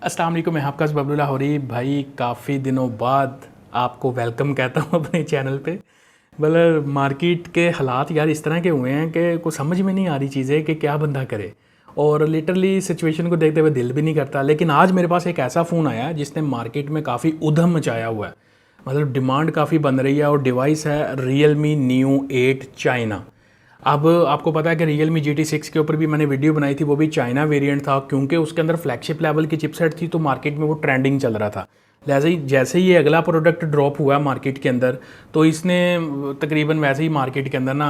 अस्सलाम वालेकुम, मैं आपका बबलुल्लाह होरी भाई। काफ़ी दिनों बाद आपको वेलकम कहता हूँ अपने चैनल पे। मतलब मार्केट के हालात यार इस तरह के हुए हैं कि कुछ समझ में नहीं आ रही चीज़ें कि क्या बंदा करे, और लिटरली सिचुएशन को देखते हुए दिल भी नहीं करता। लेकिन आज मेरे पास एक ऐसा फ़ोन आया जिसने मार्केट में काफ़ी उधम मचाया हुआ है। मतलब डिमांड काफ़ी बन रही है, और डिवाइस है Realme Neo 8 चाइना। अब आपको पता है कि Realme GT6 के ऊपर भी मैंने वीडियो बनाई थी, वो भी चाइना वेरिएंट था, क्योंकि उसके अंदर फ्लैगशिप लेवल की चिपसेट थी, तो मार्केट में वो ट्रेंडिंग चल रहा था। जैसे ही ये अगला प्रोडक्ट ड्रॉप हुआ मार्केट के अंदर, तो इसने तकरीबन वैसे ही मार्केट के अंदर ना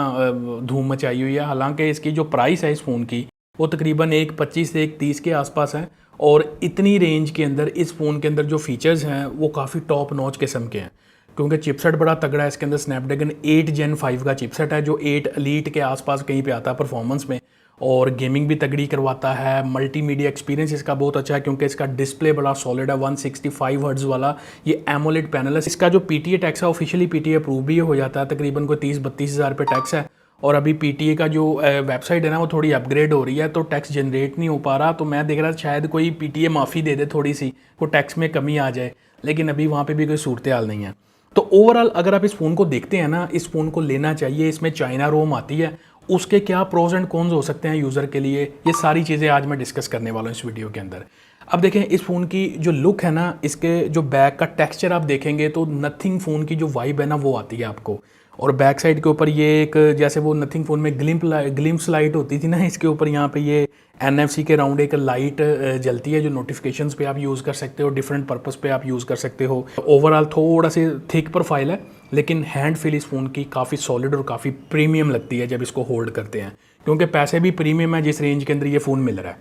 धूम मचाई हुई है। हालांकि इसकी जो प्राइस है इस फ़ोन की, वो तकरीबन 1.25 से 1.30 के आसपास है, और इतनी रेंज के अंदर इस फ़ोन के अंदर जो फीचर्स हैं वो काफ़ी टॉप नॉच किस्म के हैं, क्योंकि चिपसेट बड़ा तगड़ा है। इसके अंदर स्नैपड्रैगन 8 Gen 5 का चिपसेट है, जो 8 एलीट के आसपास कहीं पे आता है परफॉर्मेंस में, और गेमिंग भी तगड़ी करवाता है। मल्टीमीडिया एक्सपीरियंस इसका बहुत अच्छा है, क्योंकि इसका डिस्प्ले बड़ा सॉलिड है, 165 हर्ट्ज वाला ये एमोलेड पैनल है। इसका जो PTA टैक्स है ऑफिशियली PTA अप्रूव भी हो जाता है, तकरीबन कोई 30-32 हज़ार रुपये टैक्स है। और अभी PTA का जो वेबसाइट है ना, वो थोड़ी अपग्रेड हो रही है, तो टैक्स जनरेट नहीं हो पा रहा। तो मैं देख रहा था शायद कोई PTA माफ़ी दे दे थोड़ी सी, वो टैक्स में कमी आ जाए, लेकिन अभी वहाँ पे भी कोई सूरत हाल नहीं है। तो ओवरऑल अगर आप इस फ़ोन को देखते हैं ना, इस फ़ोन को लेना चाहिए। इसमें चाइना रोम आती है, उसके क्या प्रोज एंड कॉन्स हो सकते हैं यूज़र के लिए, ये सारी चीज़ें आज मैं डिस्कस करने वाला हूँ इस वीडियो के अंदर। अब देखें इस फ़ोन की जो लुक है ना, इसके जो बैक का टेक्सचर आप देखेंगे तो नथिंग फ़ोन की जो वाइब है ना वो आती है आपको। और बैक साइड के ऊपर ये एक, जैसे वो नथिंग फ़ोन में ग्लिम्स लाइट होती थी ना, इसके ऊपर यहाँ पे ये NFC के राउंड एक लाइट जलती है, जो नोटिफिकेशंस पे आप यूज़ कर सकते हो, डिफरेंट पर्पस पे आप यूज़ कर सकते हो। ओवरऑल थोड़ा सी थिक प्रोफाइल है, लेकिन हैंड फील इस फ़ोन की काफ़ी सॉलिड और काफ़ी प्रीमियम लगती है जब इसको होल्ड करते हैं, क्योंकि पैसे भी प्रीमियम है जिस रेंज के अंदर ये फ़ोन मिल रहा है।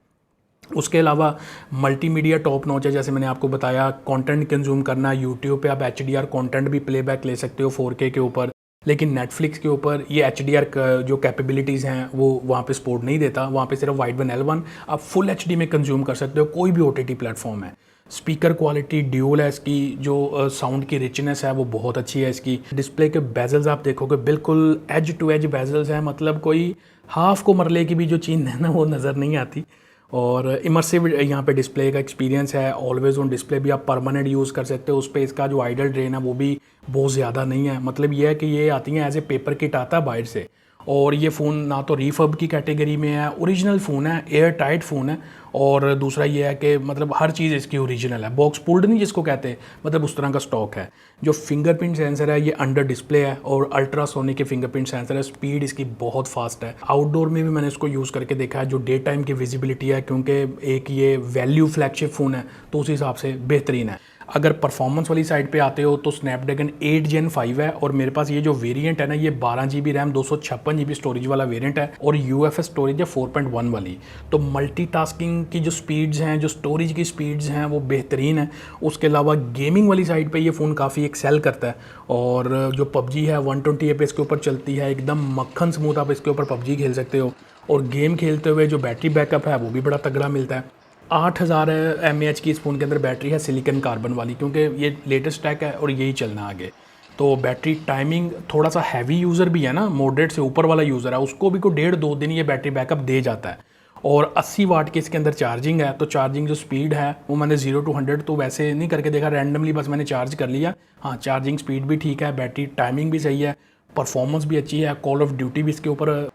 उसके अलावा मल्टीमीडिया टॉप नॉच है, जैसे मैंने आपको बताया। कंटेंट कंज्यूम करना, यूट्यूब पे आप HDR कंटेंट भी प्लेबैक ले सकते हो 4K के ऊपर, लेकिन नेटफ्लिक्स के ऊपर ये HDR जो कैपेबिलिटीज़ हैं वो वहाँ पे सपोर्ट नहीं देता। वहाँ पे सिर्फ वाइड वन L1 आप फुल HD में कंज्यूम कर सकते हो, कोई भी OTT प्लेटफॉर्म है। स्पीकर क्वालिटी ड्यूल है इसकी, जो साउंड की रिचनेस है वो बहुत अच्छी है इसकी। डिस्प्ले के बेजल्स आप देखोगे बिल्कुल एज टू एज बेजल्स हैं, मतलब कोई हाफ को मरले की भी जो चीज़ है ना वो नज़र नहीं आती। और इमर्सिव यहाँ पे डिस्प्ले का एक्सपीरियंस है। ऑलवेज ऑन डिस्प्ले भी आप परमानेंट यूज़ कर सकते हो उस पर। इसका जो आइडल ड्रेन है वो भी बहुत ज़्यादा नहीं है। मतलब ये है कि ये आती हैं एज ए पेपर किट आता है बाहर से, और ये फ़ोन ना तो रीफर्ब की कैटेगरी में है, ओरिजिनल फ़ोन है, एयर टाइट फ़ोन है। और दूसरा ये है कि मतलब हर चीज़ इसकी ओरिजिनल है, बॉक्स पुल्ड नहीं जिसको कहते हैं, मतलब उस तरह का स्टॉक है। जो फिंगरप्रिंट सेंसर है ये अंडर डिस्प्ले है, और अल्ट्रासोनिक के फिंगरप्रिंट सेंसर है। स्पीड इसकी बहुत फास्ट है। आउटडोर में भी मैंने इसको यूज़ करके देखा है, जो डे टाइम की विजिबिलिटी है, क्योंकि एक ये वैल्यू फ्लैगशिप फ़ोन है तो उस हिसाब से बेहतरीन है। अगर परफॉर्मेंस वाली साइड पे आते हो तो स्नैपड्रैगन 8 Gen 5 है, और मेरे पास ये जो वेरिएंट है ना, ये 12 GB रैम 256 GB स्टोरेज वाला वेरिएंट है, और UFS स्टोरेज है 4.1 वाली। तो मल्टीटास्किंग की जो स्पीड्स हैं, जो स्टोरेज की स्पीड्स हैं वो बेहतरीन है। उसके अलावा गेमिंग वाली साइड पे ये फ़ोन काफ़ी एक्सेल करता है, और जो PUBG है 120 FPS के ऊपर चलती है, एकदम मक्खन स्मूथ आप इसके ऊपर PUBG खेल सकते हो। और गेम खेलते हुए जो बैटरी बैकअप है वो भी बड़ा तगड़ा मिलता है। 8000 mAh की इस फ़ोन के अंदर बैटरी है सिलिकॉन कार्बन वाली, क्योंकि ये लेटेस्ट टैक है और यही चलना आगे। तो बैटरी टाइमिंग, थोड़ा सा हैवी यूज़र भी है ना, मॉडरेट से ऊपर वाला यूज़र है, उसको भी को 1.5-2 दिन ये बैटरी बैकअप दे जाता है। और 80 वाट की इसके अंदर चार्जिंग है। तो चार्जिंग जो स्पीड है वो मैंने 0 to 100 तो वैसे नहीं करके देखा, रैंडमली बस मैंने चार्ज कर लिया। हाँ, चार्जिंग स्पीड भी ठीक है, बैटरी टाइमिंग भी सही है, परफॉर्मेंस भी अच्छी है। कॉल ऑफ ड्यूटी भी इसके ऊपर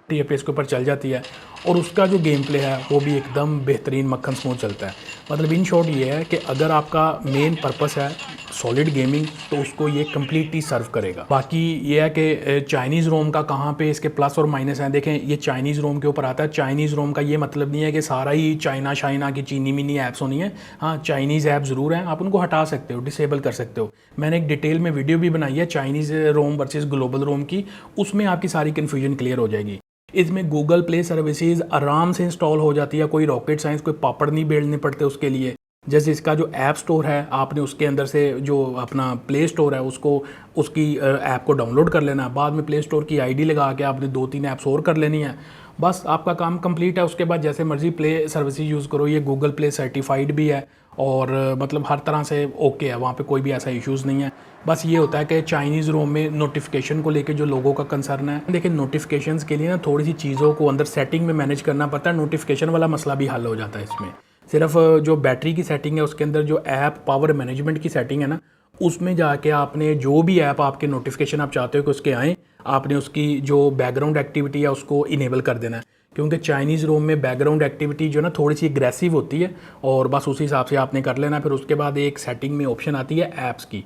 FPS के ऊपर चल जाती है, और उसका जो गेम प्ले है वो भी एकदम बेहतरीन मक्खन स्मूथ चलता है। मतलब इन शॉर्ट ये है कि अगर आपका मेन पर्पस है सॉलिड गेमिंग, तो उसको ये कम्प्लीटली सर्व करेगा। बाकी ये है कि चाइनीज़ रोम का कहाँ पे इसके प्लस और माइनस हैं। देखें, ये चाइनीज़ रोम के ऊपर आता है। चाइनीज़ रोम का ये मतलब नहीं है कि सारा ही चाइना की चीनी मिनी ऐप्स होनी है। हाँ, चाइनीज़ ऐप ज़रूर हैं, आप उनको हटा सकते हो, डिसेबल कर सकते हो। मैंने एक डिटेल में वीडियो भी बनाई है चाइनीज़ रोम वर्सेस ग्लोबल रोम की, उसमें आपकी सारी कन्फ्यूजन क्लियर हो जाएगी। इसमें गूगल प्ले सर्विसेज आराम से इंस्टॉल हो जाती है, कोई रॉकेट साइंस, कोई पापड़ नहीं बेलने पड़ते उसके लिए। जैसे इसका जो ऐप स्टोर है, आपने उसके अंदर से जो अपना प्ले स्टोर है उसको, उसकी ऐप को डाउनलोड कर लेना है। बाद में प्ले स्टोर की आईडी लगा के आपने 2-3 ऐप्स और कर लेनी है, बस आपका काम कंप्लीट है। उसके बाद जैसे मर्जी प्ले सर्विसेज यूज़ करो। ये गूगल प्ले सर्टिफाइड भी है, और मतलब हर तरह से ओके है, वहाँ पे कोई भी ऐसा इश्यूज़ नहीं है। बस ये होता है कि चाइनीज़ रोम में नोटिफिकेशन को लेके जो लोगों का कंसर्न है, देखिए नोटिफिकेशंस के लिए ना थोड़ी सी चीज़ों को अंदर सेटिंग में मैनेज करना पड़ता है। नोटिफिकेशन वाला मसला भी हल हो जाता है इसमें। सिर्फ जो बैटरी की सेटिंग है उसके अंदर जो ऐप पावर मैनेजमेंट की सेटिंग है ना, उसमें जाके आपने जो भी ऐप आपके नोटिफिकेशन आप चाहते हो कि उसके आएँ, आपने उसकी जो बैकग्राउंड एक्टिविटी है उसको इनेबल कर देना है। क्योंकि चाइनीज़ रोम में बैकग्राउंड एक्टिविटी जो ना थोड़ी सी एग्रेसिव होती है, और बस उसी हिसाब से आपने कर लेना। फिर उसके बाद एक सेटिंग में ऑप्शन आती है ऐप्स की,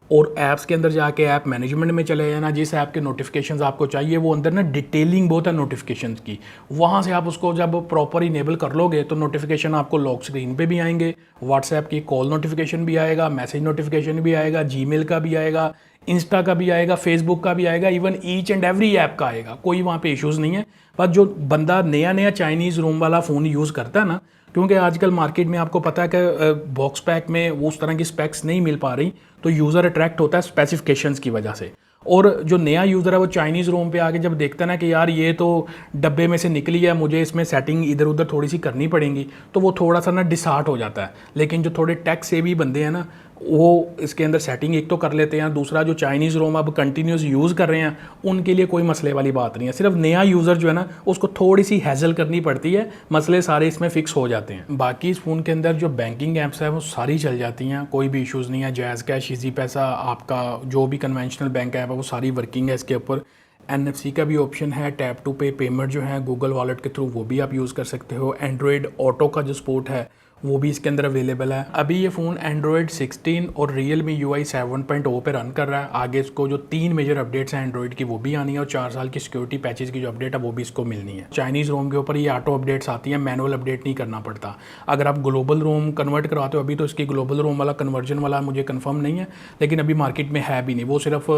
और ऐप्स के अंदर जाके ऐप मैनेजमेंट में चले जाना। जिस ऐप के नोटिफिकेशंस आपको चाहिए वो अंदर ना डिटेलिंग बहुत है नोटिफिकेशंस की, वहाँ से आप उसको जब प्रॉपर इनेबल कर लोगे तो नोटिफिकेशन आपको लॉक स्क्रीन पे भी आएंगे, व्हाट्सएप की कॉल नोटिफिकेशन भी आएगा, मैसेज नोटिफिकेशन भी आएगा, जीमेल का भी आएगा, इंस्टा का भी आएगा, फेसबुक का भी आएगा, even each and every app का आएगा। कोई वहाँ पे इश्यूज़ नहीं है। बस जो बंदा नया नया चाइनीज़ रोम वाला फ़ोन यूज़ करता है ना, क्योंकि आजकल मार्केट में आपको पता है कि बॉक्स पैक में वो उस तरह की स्पेक्स नहीं मिल पा रही, तो यूज़र अट्रैक्ट होता है स्पेसिफिकेशंस की वजह से। और जो नया यूज़र है वो चाइनीज़ रोम पे आके जब देखता है ना कि यार ये तो डब्बे में से निकली है, मुझे इसमें सेटिंग इधर उधर थोड़ी सी करनी पड़ेंगी, तो वो थोड़ा सा ना डिसहार्ट हो जाता है। लेकिन जो थोड़े टेक सेवी बंदे हैं ना, वो इसके अंदर सेटिंग एक तो कर लेते हैं, दूसरा जो चाइनीज़ रोम अब कंटिन्यूस यूज़ कर रहे हैं उनके लिए कोई मसले वाली बात नहीं है। सिर्फ नया यूज़र जो है ना उसको थोड़ी सी हैजल करनी पड़ती है, मसले सारे इसमें फिक्स हो जाते हैं। बाकी इस फ़ोन के अंदर जो बैंकिंग ऐप्स है वो सारी चल जाती हैं, कोई भी इश्यूज़ नहीं है। जैज़ कैश, इजी पैसा, आपका जो भी कन्वेंशनल बैंक ऐप है वो सारी वर्किंग है इसके ऊपर। NFC का भी ऑप्शन है, टैप टू पे पेमेंट जो है गूगल वॉलेट के थ्रू वो भी आप यूज़ कर सकते हो। एंड्रॉयड ऑटो का जो सपोर्ट है वो भी इसके अंदर अवेलेबल है। अभी ये फ़ोन एंड्रॉयड 16 और Realme UI 7.0 पे रन कर रहा है। आगे इसको जो 3 मेजर अपडेट्स हैं एंड्रॉयड की वो भी आनी है, और 4 साल की सिक्योरिटी पैचेस की जो अपडेट है वो भी इसको मिलनी है। चाइनीज़ रोम के ऊपर ये ऑटो अपडेट्स आती हैं, मैनुअल अपडेट नहीं करना पड़ता। अगर आप ग्लोबल रोम कन्वर्ट करवाते हो, अभी तो इसकी ग्लोबल रोम वाला कन्वर्जन वाला मुझे कन्फर्म नहीं है, लेकिन अभी मार्केट में है भी नहीं, वो सिर्फ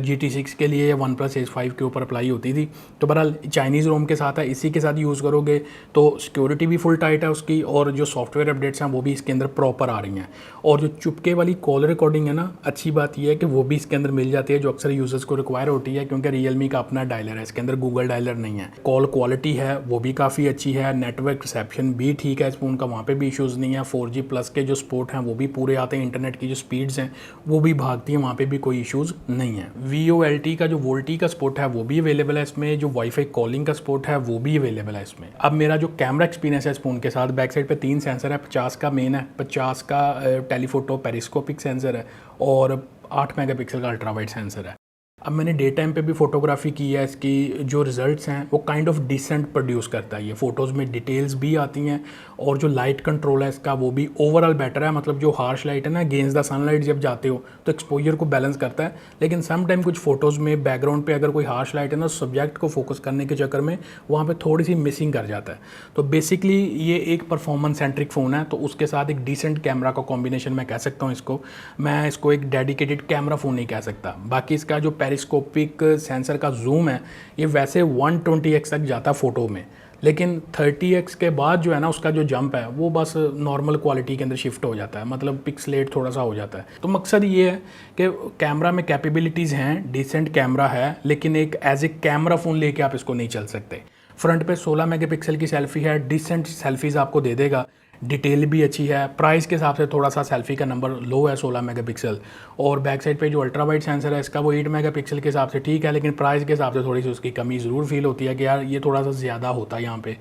GT6 के लिए या OnePlus Ace 5 के ऊपर अप्लाई होती थी। तो बहरहाल चाइनीज़ रोम के साथ है, इसी के साथ यूज़ करोगे तो सिक्योरिटी भी फुल टाइट है उसकी, और जो सॉफ्टवेयर अपडेट्स हैं वो भी इसके अंदर प्रॉपर आ रही हैं। और जो चुपके वाली कॉल रिकॉर्डिंग है ना, अच्छी बात यह है कि वो भी इसके अंदर मिल जाती है, जो अक्सर यूजर्स को रिक्वायर होती है, क्योंकि Realme का अपना डायलर है, इसके अंदर गूगल डायलर नहीं है। कॉल क्वालिटी है वो भी काफ़ी अच्छी है, नेटवर्क रिसेप्शन भी ठीक है इस फ़ोन का, वहाँ पर भी इशूज़ नहीं है। 4G प्लस के जो सपोर्ट हैं वो भी पूरे आते हैं, इंटरनेट की जो स्पीड्स हैं वो भी भागती हैं, वहाँ पर भी कोई इशूज़ नहीं है। VoLTE का जो वोल्टी का सपोर्ट है वो भी अवेलेबल है इसमें, जो वाईफाई कॉलिंग का सपोर्ट है वो भी अवेलेबल है इसमें। अब मेरा जो कैमरा एक्सपीरियंस है इस फ़ोन के साथ, बैक साइड पे 3 सेंसर है, 50 का मेन है, 50 का टेलीफोटो पेरिस्कोपिक सेंसर है, और 8 मेगापिक्सल का अल्ट्रा वाइड सेंसर है। अब मैंने डे टाइम पे भी फोटोग्राफी की है, इसकी जो रिजल्ट्स हैं वो काइंड ऑफ डिसेंट प्रोड्यूस करता है। ये फ़ोटोज़ में डिटेल्स भी आती हैं, और जो लाइट कंट्रोल है इसका वो भी ओवरऑल बेटर है। मतलब जो हार्श लाइट है ना, अगेंस्ट द सनलाइट जब जाते हो तो एक्सपोजर को बैलेंस करता है, लेकिन सम टाइम कुछ फ़ोटोज़ में बैकग्राउंड पे अगर कोई हार्श लाइट है ना, सब्जेक्ट को फोकस करने के चक्कर में वहाँ पर थोड़ी सी मिसिंग कर जाता है। तो बेसिकली ये एक परफॉर्मेंस सेंट्रिक फ़ोन है, तो उसके साथ एक डिसेंट कैमरा का कॉम्बिनेशन मैं कह सकता हूँ इसको। मैं इसको एक डेडिकेटेड कैमरा फ़ोन नहीं कह सकता। बाकी इसका जो पेरिस्कोपिक सेंसर का जूम है ये वैसे 120x तक जाता है फ़ोटो में, लेकिन 30x के बाद जो है ना उसका जो जंप है वो बस नॉर्मल क्वालिटी के अंदर शिफ्ट हो जाता है, मतलब पिक्सलेट थोड़ा सा हो जाता है। तो मकसद ये है कि कैमरा में कैपेबिलिटीज़ हैं, डिसेंट कैमरा है, लेकिन एक एज ए कैमरा फ़ोन लेके आप इसको नहीं चल सकते। फ्रंट पे 16 मेगापिक्सल की सेल्फी है, डिसेंट सेल्फीज़ आपको दे देगा, डिटेल भी अच्छी है। प्राइस के हिसाब से थोड़ा सा सेल्फी का नंबर लो है 16 मेगापिक्सल, और बैक साइड पे जो अल्ट्रा वाइड सेंसर है इसका वो 8 मेगापिक्सल के हिसाब से ठीक है, लेकिन प्राइस के हिसाब से थोड़ी सी उसकी कमी ज़रूर फील होती है कि यार ये थोड़ा सा ज़्यादा होता है यहाँ पे।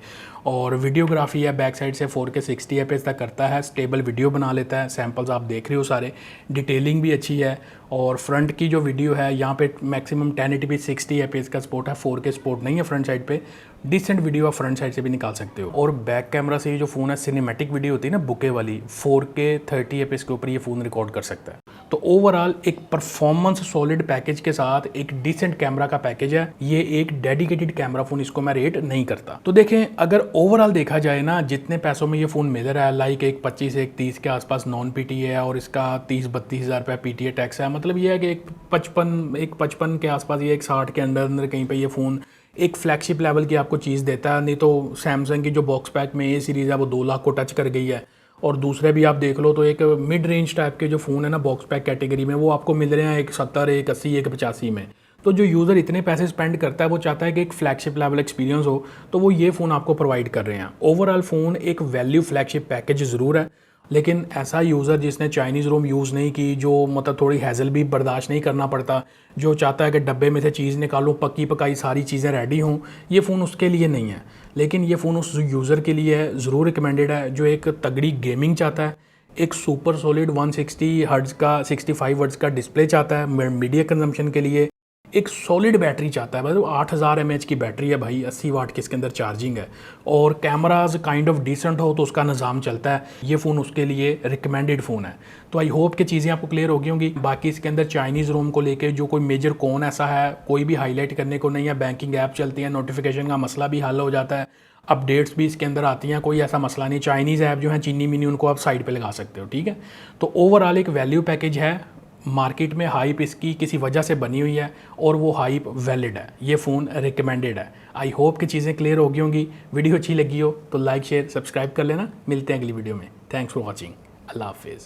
और वीडियोग्राफी है, बैक साइड से 4K 60 FPS तक करता है, स्टेबल वीडियो बना लेता है, सैम्पल्स आप देख रहे हो सारे, डिटेलिंग भी अच्छी है। और फ्रंट की जो वीडियो है यहाँ पे मैक्सिमम 1080p 60 FPS का सपोर्ट है, 4K सपोर्ट नहीं है फ्रंट साइड पे। डिसेंट वीडियो आप फ्रंट साइड से भी निकाल सकते हो। और बैक कैमरा से ये जो फ़ोन है सिनेमैटिक वीडियो होती है ना बुके वाली, 4K 30 FPS के ऊपर ये फ़ोन रिकॉर्ड कर सकता है। तो ओवरऑल एक परफॉर्मेंस सॉलिड पैकेज के साथ एक डिसेंट कैमरा का पैकेज है। ये एक डेडिकेटेड कैमरा फ़ोन, इसको मैं रेट नहीं करता। तो देखें अगर ओवरऑल देखा जाए ना, जितने पैसों में ये फ़ोन मिल रहा है, लाइक एक 25 एक 30 के आसपास नॉन PTA है, और इसका 30-32 हज़ार रुपये PTA टैक्स है। मतलब ये है कि एक 55 के आसपास, ये एक 60 के अंदर कहीं पर ये फ़ोन एक फ्लैगशिप लेवल की आपको चीज़ देता है। नहीं तो सैमसंग की जो बॉक्स पैक में A सीरीज़ है वो 2 लाख को टच कर गई है, और दूसरे भी आप देख लो तो एक मिड रेंज टाइप के जो फ़ोन है ना बॉक्स पैक कैटेगरी में, वो आपको मिल रहे हैं एक 70, एक 80, एक 85 में। तो जो यूज़र इतने पैसे स्पेंड करता है वो चाहता है कि एक फ्लैगशिप लेवल एक्सपीरियंस हो, तो वो ये फ़ोन आपको प्रोवाइड कर रहे हैं। ओवरऑल फ़ोन एक वैल्यू फ्लैगशिप पैकेज ज़रूर है, लेकिन ऐसा यूज़र जिसने चाइनीज़ रोम यूज़ नहीं की, जो मतलब थोड़ी हैज़ल भी बर्दाश्त नहीं करना पड़ता, जो चाहता है कि डब्बे में से चीज़ निकालूं, पक्की पकाई सारी चीज़ें रेडी हों, ये फ़ोन उसके लिए नहीं है। लेकिन ये फ़ोन उस यूज़र के लिए है, ज़रूर रिकमेंडेड है जो एक तगड़ी गेमिंग चाहता है, एक सुपर सॉलिड 160 हर्ट्ज़ का 65 हर्ट्ज़ का डिस्प्ले चाहता है मीडिया कंजम्पशन के लिए, एक सॉलिड बैटरी चाहता है, मतलब 8000 mAh की बैटरी है भाई, 80 वाट की इसके अंदर चार्जिंग है, और कैमराज काइंड ऑफ डिसेंट हो तो उसका निज़ाम चलता है, ये फ़ोन उसके लिए रिकमेंडेड फ़ोन है। तो आई होप कि चीज़ें आपको क्लियर हो गई होंगी। बाकी इसके अंदर चाइनीज़ रोम को लेके जो कोई मेजर कौन ऐसा है कोई भी हाईलाइट करने को नहीं है, बैंकिंग ऐप चलती है, नोटिफिकेशन का मसला भी हल हो जाता है, अपडेट्स भी इसके अंदर आती हैं, कोई ऐसा मसला नहीं। चाइनीज़ ऐप जो है चीनी मिनी उनको आप साइड पे लगा सकते हो, ठीक है। तो ओवरऑल एक वैल्यू पैकेज है, मार्केट में हाइप इसकी किसी वजह से बनी हुई है और वो हाइप वैलिड है, ये फ़ोन रिकमेंडेड है। आई होप कि चीज़ें क्लियर हो गई होंगी। वीडियो अच्छी लगी हो तो लाइक शेयर सब्सक्राइब कर लेना। मिलते हैं अगली वीडियो में। Thanks for watching. अल्लाह हाफिज़।